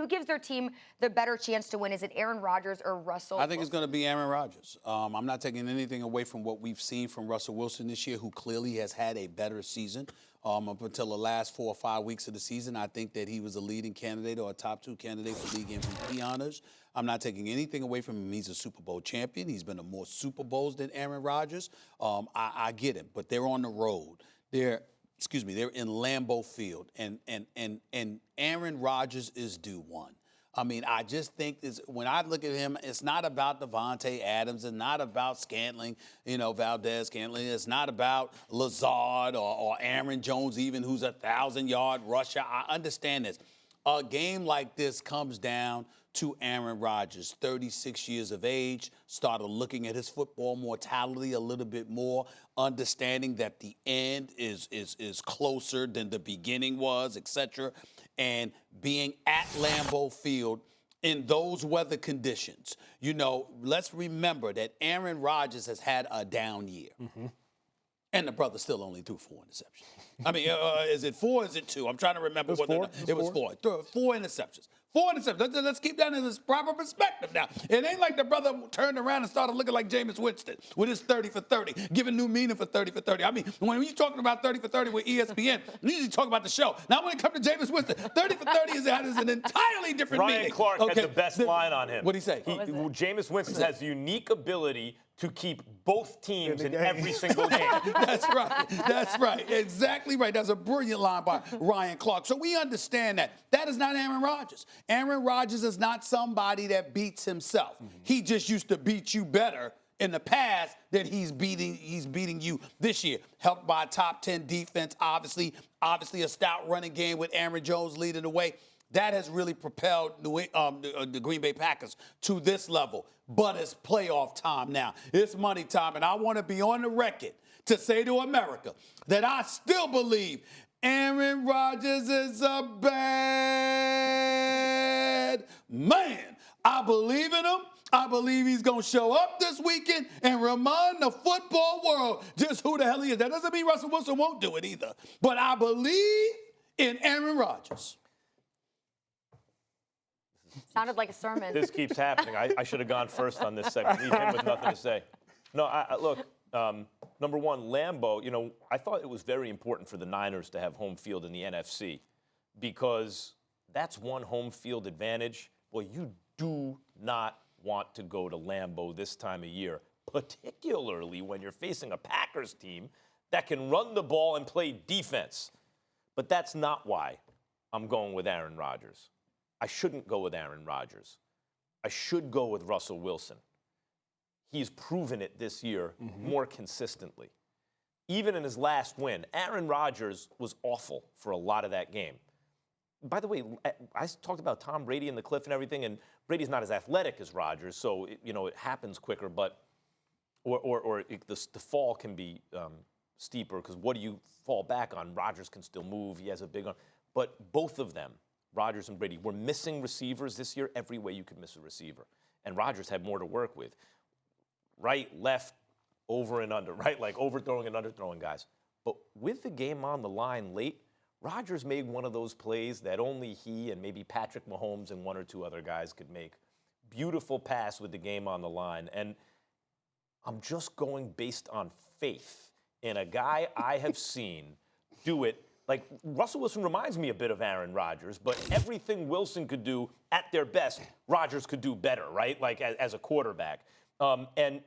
gives their team the better chance to win? Is it Aaron Rodgers or Russell I think Wilson? it's going to be Aaron Rodgers. I'm not taking anything away from what we've seen from Russell Wilson this year, who clearly has had a better season. Up until the last 4 or 5 weeks of the season, I think that he was a leading candidate or a top 2 candidate for league MVP honors. I'm not taking anything away from him. He's a Super Bowl champion. He's been to more Super Bowls than Aaron Rodgers. I get him, but they're on the road. They're in Lambeau Field, and Aaron Rodgers is due one. I mean, I just think when I look at him, it's not about Devontae Adams and not about Scantling, Valdez Scantling. It's not about Lazard or Aaron Jones even, who's a 1,000-yard rusher. I understand this. A game like this comes down to Aaron Rodgers, 36 years of age, started looking at his football mortality a little bit more, understanding that the end is closer than the beginning was, etc., and being at Lambeau Field in those weather conditions. Let's remember that Aaron Rodgers has had a down year. Mm-hmm. And the brother still only threw 4 interceptions. I mean, is it 4 or is it 2? I'm trying to remember. It was 4. 4 interceptions. 4 interceptions. Let's keep that in its proper perspective now. It ain't like the brother turned around and started looking like Jameis Winston with his 30 for 30, giving new meaning for 30 for 30. I mean, when you're talking about 30 for 30 with ESPN, you usually talk about the show. Now, when it comes to Jameis Winston, 30 for 30 is an entirely different meaning. Ryan Clark had the best line on him. What'd he say? Jameis Winston has the unique ability to keep both teams in every single game. That's right. That's right. Exactly right. That's a brilliant line by Ryan Clark. So we understand that. That is not Aaron Rodgers. Aaron Rodgers is not somebody that beats himself. Mm-hmm. He just used to beat you better in the past than he's beating you this year. Helped by a top 10 defense, obviously a stout running game with Aaron Jones leading the way. That has really propelled the Green Bay Packers to this level. But it's playoff time now. It's money time. And I want to be on the record to say to America that I still believe Aaron Rodgers is a bad man. I believe in him. I believe he's going to show up this weekend and remind the football world just who the hell he is. That doesn't mean Russell Wilson won't do it either. But I believe in Aaron Rodgers. Sounded like a sermon. This keeps happening. I should have gone first on this segment. Leave him with nothing to say. No, look, number one, Lambeau, I thought it was very important for the Niners to have home field in the NFC because that's one home field advantage. Well, you do not want to go to Lambeau this time of year, particularly when you're facing a Packers team that can run the ball and play defense. But that's not why I'm going with Aaron Rodgers. I shouldn't go with Aaron Rodgers. I should go with Russell Wilson. He's proven it this year more consistently. Even in his last win, Aaron Rodgers was awful for a lot of that game. By the way, I talked about Tom Brady and the cliff and everything, and Brady's not as athletic as Rodgers, so it happens quicker. But the fall can be steeper because what do you fall back on? Rodgers can still move. He has a big arm. But both of them, Rodgers and Brady, were missing receivers this year every way you could miss a receiver. And Rodgers had more to work with. Right, left, over and under, right? Like overthrowing and underthrowing guys. But with the game on the line late, Rodgers made one of those plays that only he and maybe Patrick Mahomes and one or two other guys could make. Beautiful pass with the game on the line. And I'm just going based on faith in a guy I have seen do it. Like, Russell Wilson reminds me a bit of Aaron Rodgers, but everything Wilson could do at their best, Rodgers could do better, right? Like, as a quarterback. And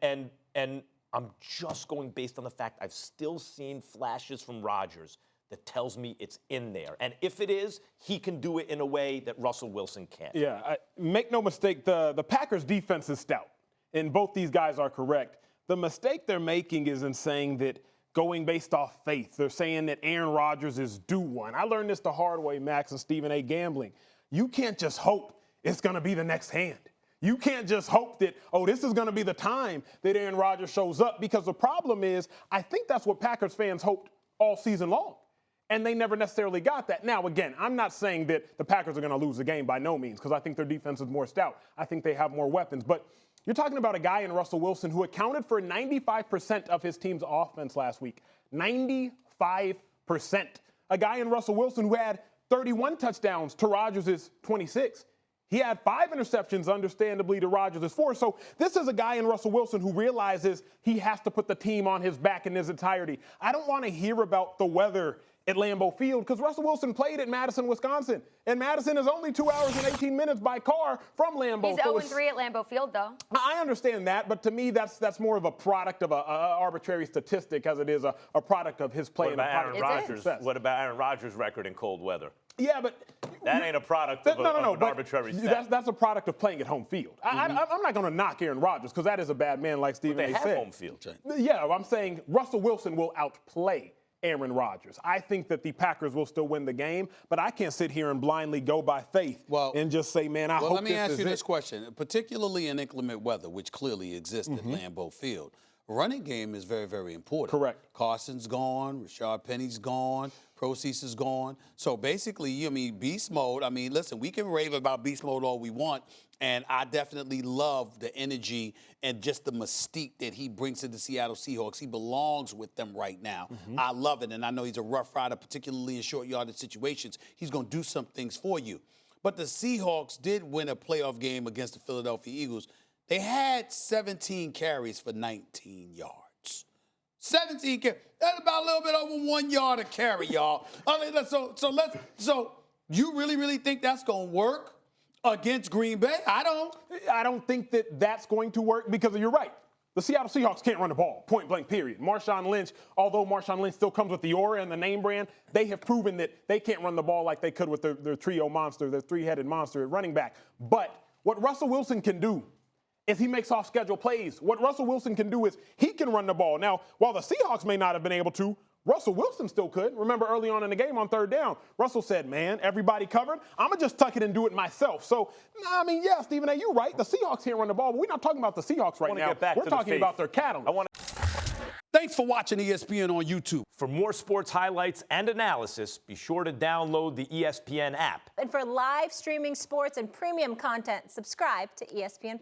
I'm just going based on the fact I've still seen flashes from Rodgers that tells me it's in there. And if it is, he can do it in a way that Russell Wilson can't. Yeah, make no mistake, the Packers' defense is stout, and both these guys are correct. The mistake they're making is in saying that going based off faith. They're saying that Aaron Rodgers is due one. I learned this the hard way, Max and Stephen A. Gambling. You can't just hope it's going to be the next hand. You can't just hope that, this is going to be the time that Aaron Rodgers shows up, because the problem is, I think that's what Packers fans hoped all season long, and they never necessarily got that. Now, again, I'm not saying that the Packers are going to lose the game by no means, because I think their defense is more stout. I think they have more weapons, but you're talking about a guy in Russell Wilson who accounted for 95% of his team's offense last week. 95%. A guy in Russell Wilson who had 31 touchdowns to Rodgers' 26. He had 5 interceptions, understandably, to Rodgers' 4. So this is a guy in Russell Wilson who realizes he has to put the team on his back in its entirety. I don't want to hear about the weather at Lambeau Field because Russell Wilson played at Madison, Wisconsin. And Madison is only 2 hours and 18 minutes by car from Lambeau. He's 0-3 at Lambeau Field, though. I understand that, but to me, that's more of a product of an arbitrary statistic as it is a product of his play. What about Aaron Rodgers? Success. What about Aaron Rodgers' record in cold weather? Yeah, but that ain't a product of, of an arbitrary stat. That's a product of playing at home field. I'm not going to knock Aaron Rodgers because that is a bad man, like Stephen A. They have said. home field. Yeah, I'm saying Russell Wilson will outplay Aaron Rodgers. I think that the Packers will still win the game, but I can't sit here and blindly go by faith and just say, man, I hope this is it. Well, let me ask you this question. Particularly in inclement weather, which clearly exists at Lambeau Field, running game is very, very important. Correct. Carson's gone. Rashard Penny's gone. Proceeds is gone. So basically, beast mode. I mean, listen, we can rave about beast mode all we want, and I definitely love the energy and just the mystique that he brings to the Seattle Seahawks. He belongs with them right now. I love it, and I know he's a rough rider, particularly in short yardage situations. He's going to do some things for you. But the Seahawks did win a playoff game against the Philadelphia Eagles. They had 17 carries for 19 yards. 17 carries. That's about a little bit over 1 yard a carry, y'all. So you really think that's going to work against Green Bay? I don't think that that's going to work because you're right. The Seattle Seahawks can't run the ball, point blank, period. Marshawn Lynch, although Marshawn Lynch still comes with the aura and the name brand, they have proven that they can't run the ball like they could with their trio monster, their three-headed monster at running back. But what Russell Wilson can do is he makes off-schedule plays. What Russell Wilson can do is he can run the ball. Now, while the Seahawks may not have been able to, Russell Wilson still could. Remember early on in the game on third down, Russell said, man, everybody covered. I'm going to just tuck it and do it myself. So, I mean, yeah, Stephen A., you're right. The Seahawks can't run the ball, but we're not talking about the Seahawks right now. We're talking about their catalyst. Thanks for watching ESPN on YouTube. For more sports highlights and analysis, be sure to download the ESPN app. And for live streaming sports and premium content, subscribe to ESPN+.